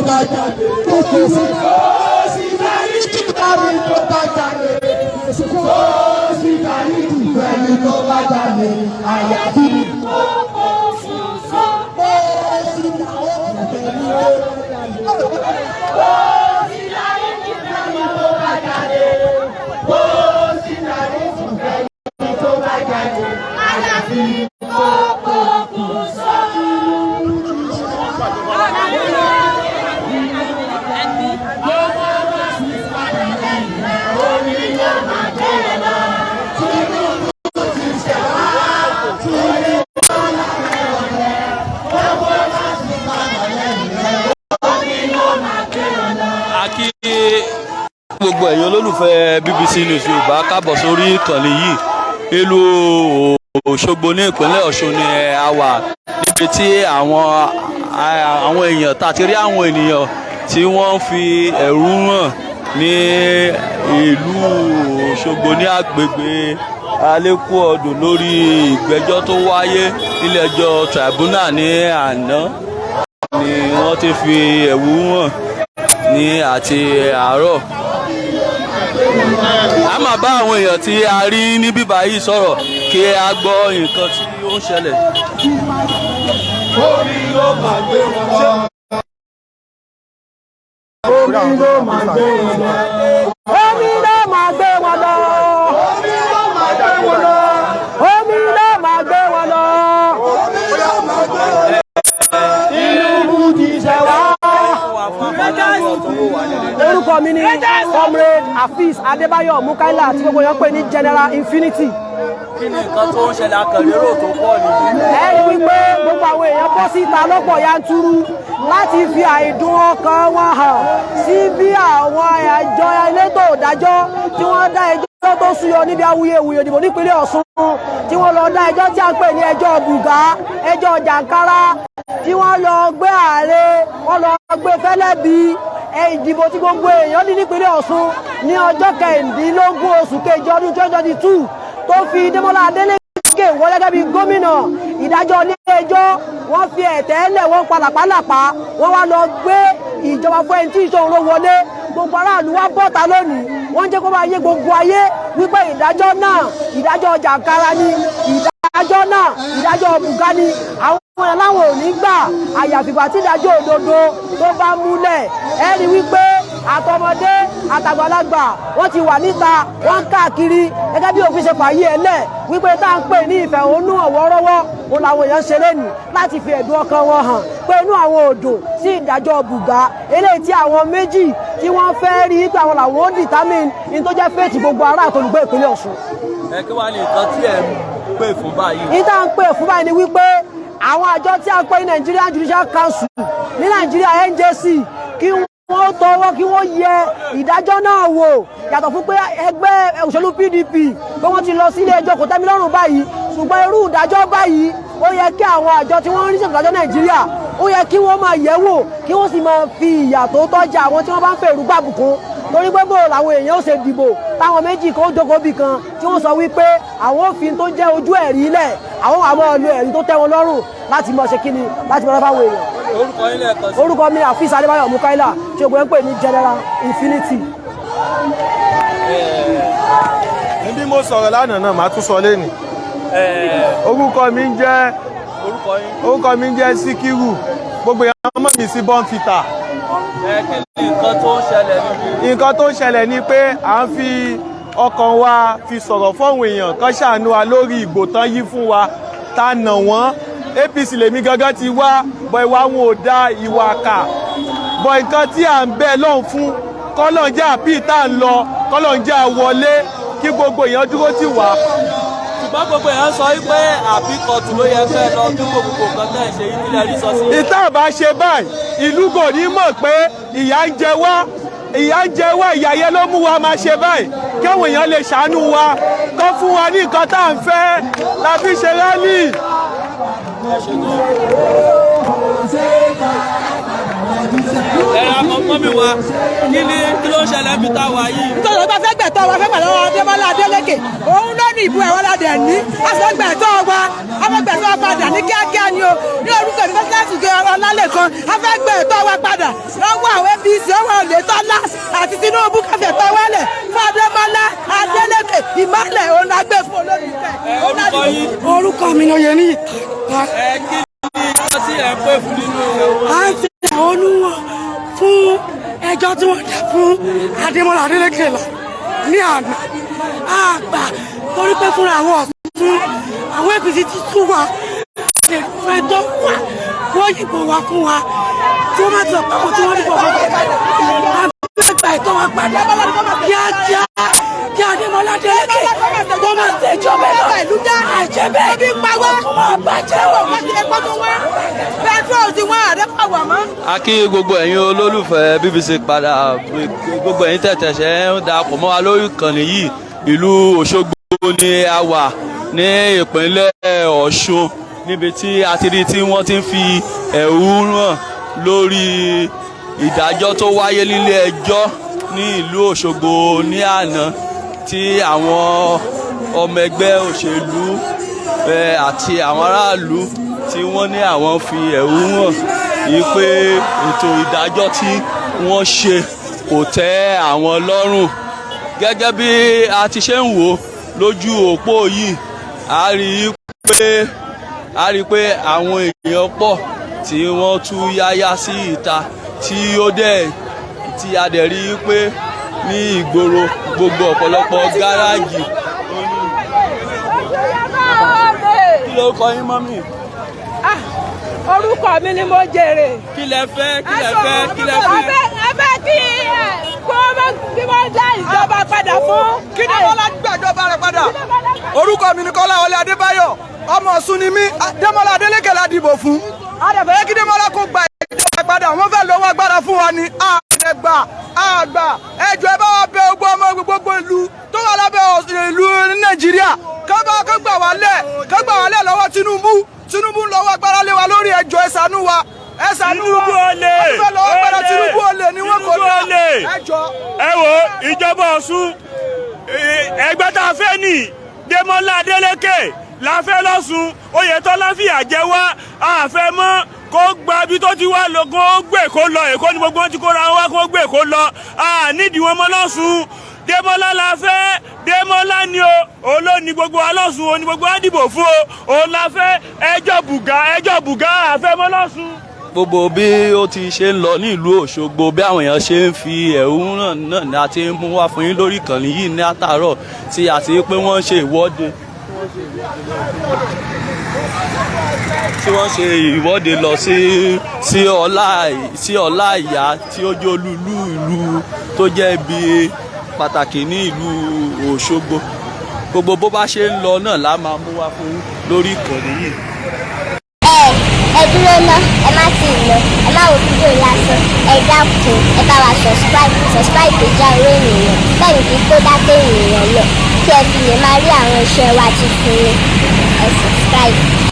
bá jáde. Kò sí dáríjì fẹ́ni tó bá jáde. Kò sí dáríjì fẹ́ni tó bá jáde. Àyàfi kókó fún sọ. Kò sí dáríjì fẹ́ni tó bá jáde. Kò sí dáríjì fẹ́ni tó bá jáde. Àyàfi kókó fún sọ. Gbogbo ẹ̀yin olólùfẹ́ BBC News Yorùbá káàbọ̀ sórí ìkànnì yìí. Ìlú Òṣogbo ní ìpínlẹ̀ Ọ̀ṣun ni a wà níbi tí àwọn èèyàn tàti rí àwọn ènìyàn tí wọ́n fi ẹ̀rù hàn ní ìlú Òṣogbo ní agbègbè Alẹ́kùọdù lórí ìgbẹ́jọ́ tó wáyé nílé ẹjọ́ tribunal ní àná ni wọ́n ti fi ẹ̀rù hàn ní àti àárọ̀. A máa bá àwọn èèyàn tí a rí ní bíbá yìí sọ̀rọ̀ kí a gbọ́ nǹkan tí ó ń ṣẹlẹ̀. Omi ló máa gbé wọn lọ. Omi ló máa gbé wọn lọ. Omi ló máa gbé wọn lọ. Omi ló máa gbé wọn lọ. Omi ló máa gbé wọn lọ. Omi ló máa gbé wọn lọ. Tinubu ti ṣẹ̀ wá. Orúkọ mi ni Comrade Hafiz Adébáyọ̀ Mukaila tí gbogbo yẹn pè ní General Infinity. Kí ni nǹkan tó ń ṣẹlẹ̀ akẹ̀lérò tó pọ̀ nìyí? Ẹ rí wípé gbogbo àwọn èèyàn bọ́ síta lọ́pọ̀ yanturu láti fi àìdùn ọkàn wọn hàn sí bí àwọn àjọ elétò ìdájọ́ tí wọ́n dá ẹjọ́ tó súyọ níbi awuyewuye ìdìbò nípínlẹ̀ Ọ̀ṣun tí wọ́n lọ dá ẹjọ́ tí a ń pè ní ẹjọ́ bùgá, ẹjọ́ jàǹkárá, tí wọ́n lọ gbé ààrẹ, wọ́n lọ gbé fẹ́lẹ́bí ìdìbò tí gbogbo èèyàn ní nípínlẹ̀ Ọ̀ṣun ní ọjọ́ 15 oṣù kejì ọdún 2022 tó fi Ademola Adeleke wọlé gẹ́gẹ́ bí gómìnà. Ìdájọ́ ilé ẹjọ́ wọ́n fi ẹ̀tẹ́ lẹ̀ wọ́n palàpálàpá, wọ́n wá lọ gbé ìjọba fún ẹni tí ìṣòro ló wọlé. Gbogbo aráàlú wá bọ́ta lónìí, wọ́n jẹ́ kó bá yé gbogbo ayé wípé ìdájọ́ náà ìdájọ́ jàǹkárá ni, ìdájọ́ náà ìdájọ́ bùgá ni. Àwọn ọmọ láwọn ò ní gbà àyàfìgbà tí ìdájọ́ òdodo tó bá múlẹ̀. Ẹ rí wípé àtọmọdé àtàgbàlagbà wọ́n ti wà níta, wọ́n káàkiri gẹ́gẹ́ bí òfin ṣe fàyè ẹ̀ lẹ̀ wípé tá à ń pè ní ìfẹ̀hónúhàn wọ́ọ́rọ́wọ́ òun làwọn èèyàn ṣe lẹ́nu láti fi ẹ̀dùn ọkàn wọn hàn pé inú àwọn ò dùn sí ìdájọ́ bùgá eléyìí tí àwọn méjì tí wọ́n fẹ́ rí pé àwọn làwọn ó determine ní tó jẹ́ fèètì gbogbo ará àtolùgbé ìpínlẹ̀ Ọ̀ṣun. Ẹ kí wàá ní nǹkan tí ẹ ń pè fún báyìí? ní tá à ń pè fún báyìí ni wípé àwọn àjọ tí a pè ní Nigerian Judicial Council ní Nàìjíríà NJC kí wọ́n tọwọ́ kí wọ́n yẹ ìdájọ́ náà wò yàtọ̀ fún pé ẹgbẹ́ òṣèlú PDP pé wọ́n ti lọ sí ilé ẹjọ́ kò tẹ́mi lọ́rùn báyìí, ṣùgbọ́n irú ìdájọ́ báyìí ó yẹ kí àwọn àjọ tí wọ́n ń rí ṣètò ìdájọ́ Nàìjíríà ó yẹ kí wọ́n máa yẹ̀ wò kí wọ́n sì máa fi ìyà tó tọ́jà àwọn tí wọ́n bá ń fèrú gbàbùkún. Torí pé bóò làwọn èèyàn ó ṣe dìbò táwọn méjì kan ó jókòó bì kan tí wọ́n sọ wípé àwọn òfin tó jẹ́ ojú ẹ̀rí lẹ̀ àwọn àmọ́ ọlú ẹ̀rí tó tẹ́ wọn lọ́rùn láti mọ̀ ṣe kíni láti mọ̀ fáwọn èèyàn. Orúkọ yín lẹ́ẹ̀kan sí. Orúkọ mi Hafiz Adébáyọ̀ Mukaila tí ògbó ń pè ní General Infinity. Níbi mo sọ̀rọ̀ lánàá náà màá tún sọ lẹ́nu. Orúkọ mi ń jẹ́ Síkírù, gbogbo èèyàn mọ̀ mí sí Bọ́ǹfìtà. Kí ni nǹkan tó ń ṣẹlẹ̀ níbí? Nǹkan tó ń ṣẹlẹ̀ ni pé à ń fi ọkàn wa fi sọ̀rọ̀ fọ́wọn èèyàn kan ṣàánú wa lórí ìbò tán yí fún wa ta nà wọ́n. APC lèmi gangan ti wá bọ̀ ìwà wọn ò dá ìwà kà bọ̀ nǹkan tí à ń bẹ̀ lọ́hùn fún kọ́lọ́njẹ́ àbí tá à ń lọ kọ́lọ́njẹ́ àwọlé kí gbogbo èèyàn dúró tì wá. Ṣùgbọ́n gbogbo èèyàn sọ wípé àbí kọ̀tù ló yẹ fẹ́ lọ bí gbogbo nǹkan tẹ̀ ṣe yìí nílẹ̀ rí sọ sí. Ìta bá ṣe báyìí ìlú kò ní mọ̀ pé ìyà ń jẹ wá ìyà yẹn ló mú wa máa ṣe báyìí káwọn èèyàn lè ṣàánú wa kó fún wa ní nǹkan tá à ń fẹ́ la fi ṣe rálì. Ẹ̀rọ àkọ́kọ́ mi wá kí ló ń ṣẹlẹ̀ bí tá a wà yìí. Nítorí ọba fẹ́ gbẹ̀tọ́ wa fẹ́ gbẹ̀tọ́ Ademola Adeleke òun ló ní ìbú ẹ̀wọ́n ládẹ̀ ní aṣọ gbẹ̀tọ́ wa ọmọ gbẹ̀tọ́ wa padà ní kíákíá ni o ní orúkọ ìfẹ́ láti gbé ọlá Ọlálẹ́kan a fẹ́ gbé ẹ̀tọ́ wa padà lọ́wọ́ àwọn APC ọwọ́ Oyètọ́lá àti Tinubu káfẹ́ tọ́ wálẹ̀ fún Ademola Adeleke ìmọ̀lẹ̀ òun àgbẹ̀ fún olólùfẹ́. Orúkọ mi ni oyè ní ìta. kí ni wọ́n ti ẹ̀ pé fún nínú à ń fi ẹ̀hónú wọn fún ẹjọ́ tí wọ́n dá fún Ademola Adeleke lọ ní àná àgbà torí pé fúnra àwọn ọ̀sùn àwọn APC ti tú wa fẹ́ tó wà wọ́n yìnbọn wá fún wa tí wọ́n bá ti ọ̀pá wọn tí wọ́n dìbò fún wa àgbẹ̀gbà ìtọ́ wa padà kíákíá kí Ademola Adeleke wọ́n máa ṣe ìjọba ẹ̀rọ àìjẹ́bẹ́ wọ́n tún máa bàjẹ́ wọ̀ bẹ́ẹ̀ tí wọ́n àdẹ́pàwọ̀ mọ́. a kí gbogbo ẹ̀yin olólùfẹ́ BBC padà gbogbo ẹ̀yin tẹ̀tẹ̀ṣẹ̀ ń darapọ̀ mọ́ wa lórí ìkànnì yìí ìlú Òṣogbo ni a wà ní ìpínlẹ̀ Ọ̀ṣun níbi tí a ti rí tí wọ́n ti ń fi ẹ̀hónú hàn lórí ìdájọ́ tó wáyé nílé ẹjọ́ ní ìlú Òṣogbo ní àná tí àwọn ọmọ ẹgbẹ́ òṣèlú àti àwọn aráàlú tí wọ́n ní àwọn fi ẹ̀hónú hàn yìí pé ètò ìdájọ́ tí wọ́n ṣe kò tẹ́ àwọn lọ́rùn gẹ́gẹ́ bí a ti ṣe ń wò lójú òpó yìí a rí i pé àwọn èèyàn pọ̀ tí wọ́n tú yáyá sí ìta tí ó dẹ̀ tí a dẹ̀ rí i pé ní ìgboro gbogbo ọ̀pọ̀lọpọ̀ gáràjì. kí ló kọ yín mọ́mì? Orúkọ mi ni mo jèrè. kí lẹ fẹ́ kí lẹ fẹ́ kí lẹ fẹ́. ẹ fẹ́ kí wọ́n dá ìjọba padà fún. kí Demola gbàjọba rẹ̀ padà. orúkọ mi ni Kọ́láwọlé Adébáyọ̀ ọmọ Ọ̀ṣun ni mí Ademola Adeleke la dìbò fún. àdàbẹ̀yẹ kí Demola kó gba ìjọba padà wọ́n fẹ́ lọ́wọ́ agbára fún wa ni àgbà ẹjọ́ ẹ bá wa bẹ gbogbo ìlú tó wà lábẹ́ ìlú Nàìjíríà ká gbà wá lẹ̀ lọ́wọ́ Tinubu ń lọ́wọ́ agbára lé wa lórí ẹjọ́ ẹ ṣàánú wa. Tinubu olè Tinubu olè ni wọ́n kò dá ẹjọ́. ẹ wo ìjọba Ọ̀ṣun ẹgbẹ́ tá a fẹ́ ní Demola Adeleke la fẹ́ lọ́sùn Oyètọ́lá fìyà jẹ wá àfẹ́ mọ́ kó gba ibi tó ti wá lọ kó gbé kó lọ Èkó ni gbogbo wọn ti kóra wá kó gbé kó lọ nídìí wọn mọ́ lọ́sùn Demola la fẹ́ Demola ni o òun ló ní gbogbo wa lọ́sùn òun ni gbogbo wa dìbò fún o òun la fẹ́ ẹjọ́ bùgá àfẹ́ mọ́ lọ́sùn. gbogbo bí ó ti ṣe ń lọ ní ìlú Òṣogbo bí àwọn èèyàn ṣe ń fi ẹ̀hónú náà ni a ti ń mú wá fún yín lórí ìkànnì yìí ní àtàárọ̀ tí a ti rí pé wọ́n ṣe ìwọ́de lọ sí ọlá ìyá tí ó jẹ́ olúùlú ìlú tó jẹ́ ibi pàtàkì ní ìlú Òṣogbo gbogbo bó bá ṣe ń lọ náà la máa mú wá fún lórí ìkànnì yìí. ẹ dúró ná ẹ má ti lọ ẹ má wo fídíò lásán ẹ dákun ẹ bá wa subscribe tó já owó ènìyàn bẹ́ẹ̀ ni kó dáké ènìyàn lọ kí ẹ fi lè máa rí àwọn iṣẹ́ wa tuntun ẹ subscribe.